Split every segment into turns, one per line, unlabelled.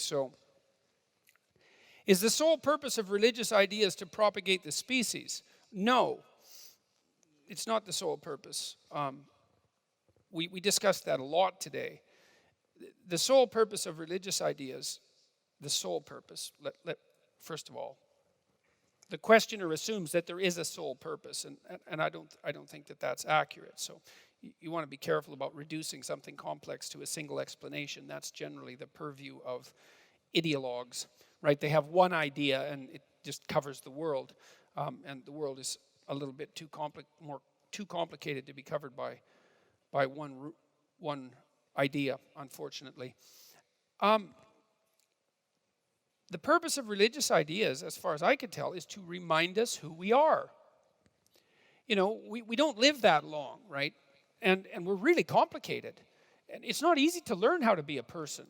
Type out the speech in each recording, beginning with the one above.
So, is the sole purpose of religious ideas to propagate the species? No, it's not the sole purpose. We discussed that a lot today. The sole purpose of religious ideas, the sole purpose, first of all, the questioner assumes that there is a sole purpose, and I don't think that that's accurate. So you want to be careful about reducing something complex to a single explanation. That's generally the purview of ideologues, right? They have one idea and it just covers the world, and the world is a little bit too complicated to be covered by one idea, unfortunately. The purpose of religious ideas, as far as I could tell, is to remind us who we are. You know, we don't live that long, right? And we're really complicated. And it's not easy to learn how to be a person.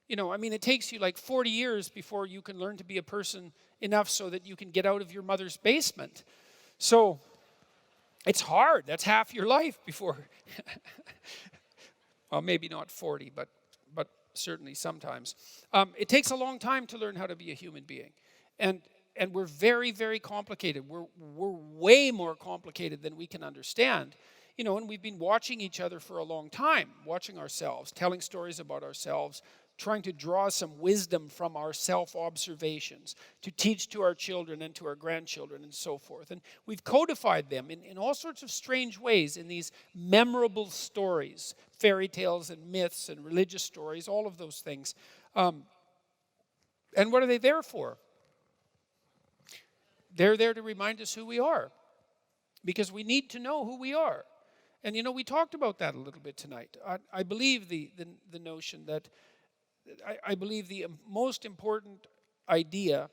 You know, I mean, it takes you like 40 years before you can learn to be a person enough so that you can get out of your mother's basement. So it's hard. That's half your life before. Well, maybe not 40, but certainly sometimes. It takes a long time to learn how to be a human being. And we're very, very complicated. We're way more complicated than we can understand. You know, and we've been watching each other for a long time, watching ourselves, telling stories about ourselves, trying to draw some wisdom from our self-observations, to teach to our children and to our grandchildren and so forth. And we've codified them in all sorts of strange ways in these memorable stories, fairy tales and myths and religious stories, all of those things. And what are they there for? They're there to remind us who we are, because we need to know who we are. And, you know, we talked about that a little bit tonight. I believe the notion that I believe the most important idea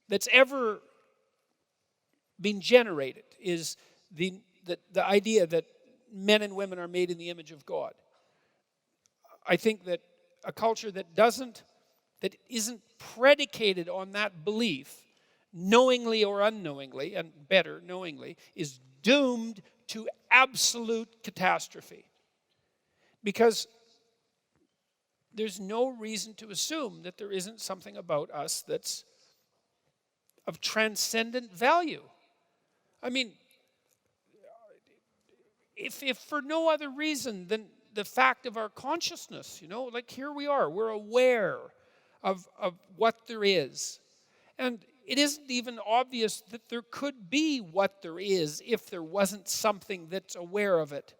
that's ever been generated is the idea that men and women are made in the image of God. I think that a culture that isn't predicated on that belief, knowingly or unknowingly, and better, knowingly, is doomed to absolute catastrophe. Because there's no reason to assume that there isn't something about us that's of transcendent value. I mean, if for no other reason than the fact of our consciousness, you know, like here we are, we're aware of what there is. And it isn't even obvious that there could be what there is if there wasn't something that's aware of it.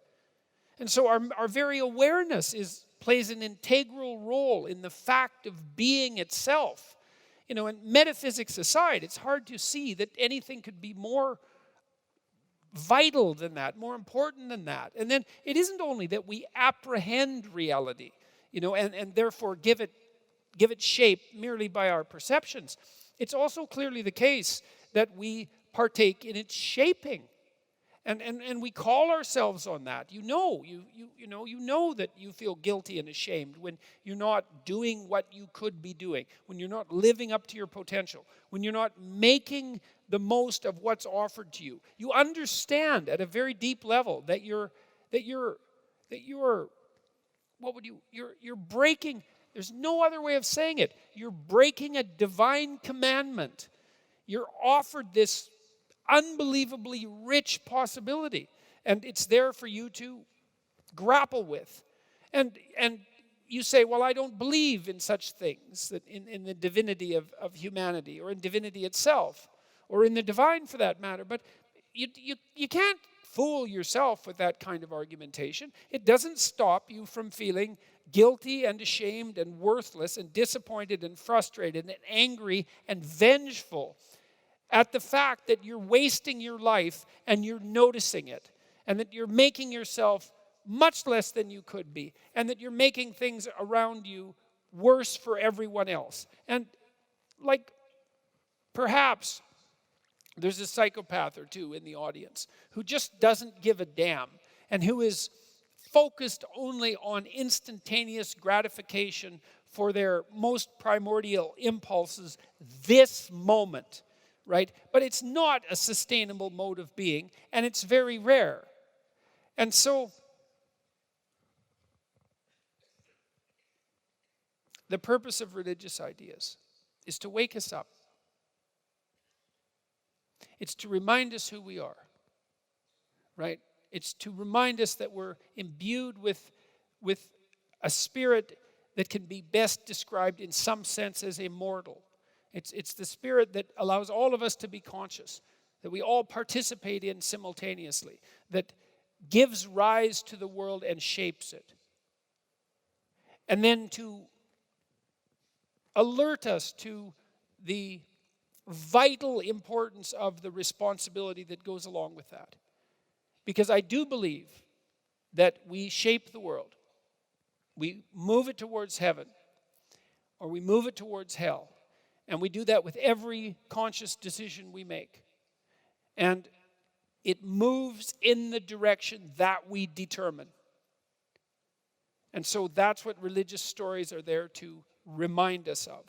And so our very awareness plays an integral role in the fact of being itself. You know, and metaphysics aside, it's hard to see that anything could be more vital than that, more important than that. And then it isn't only that we apprehend reality, you know, and therefore give it shape merely by our perceptions. It's also clearly the case that we partake in its shaping. And we call ourselves on that. You know that you feel guilty and ashamed when you're not doing what you could be doing, when you're not living up to your potential, when you're not making the most of what's offered to you. You understand at a very deep level that you're breaking. There's no other way of saying it. You're breaking a divine commandment. You're offered this unbelievably rich possibility, and it's there for you to grapple with. And you say, well, I don't believe in such things, that in the divinity of humanity, or in divinity itself, or in the divine for that matter. But you can't fool yourself with that kind of argumentation. It doesn't stop you from feeling guilty and ashamed and worthless and disappointed and frustrated and angry and vengeful at the fact that you're wasting your life and you're noticing it, and that you're making yourself much less than you could be, and that you're making things around you worse for everyone else. And like, perhaps there's a psychopath or two in the audience who just doesn't give a damn, and who is focused only on instantaneous gratification for their most primordial impulses this moment. Right? But it's not a sustainable mode of being, and it's very rare. And so the purpose of religious ideas is to wake us up. It's to remind us who we are, right? It's to remind us that we're imbued with a spirit that can be best described in some sense as immortal. It's the spirit that allows all of us to be conscious, that we all participate in simultaneously, that gives rise to the world and shapes it. And then to alert us to the vital importance of the responsibility that goes along with that. Because I do believe that we shape the world. We move it towards heaven, or we move it towards hell. And we do that with every conscious decision we make. And it moves in the direction that we determine. And so that's what religious stories are there to remind us of.